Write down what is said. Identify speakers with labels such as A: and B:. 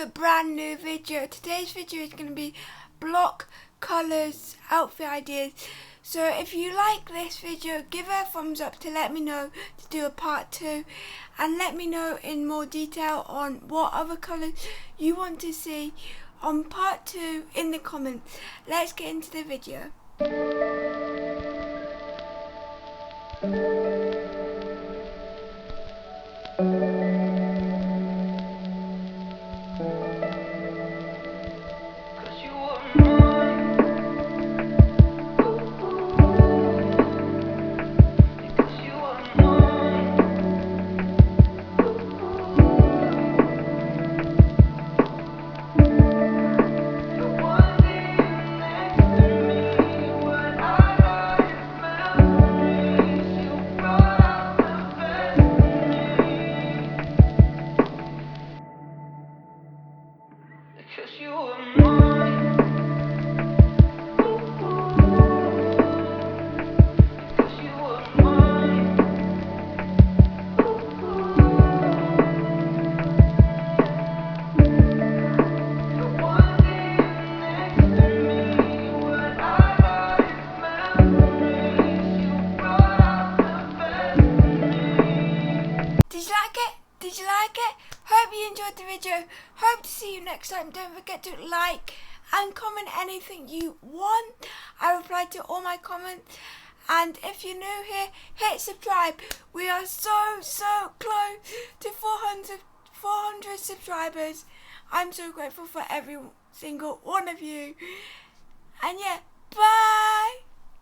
A: to a brand new video. Today's video is going to be block colours, outfit ideas. So if you like this video, give it a thumbs up to let me know to do a part 2, and let me know in more detail on what other colours you want to see on part 2 in the comments. Let's get into the video. Did you like it? Hope you enjoyed the video. Hope to see you next time. Don't forget to like and comment anything you want. I reply to all my comments. And if you're new here, hit subscribe. We are so close to 400 subscribers. I'm so grateful for every single one of you. And yeah,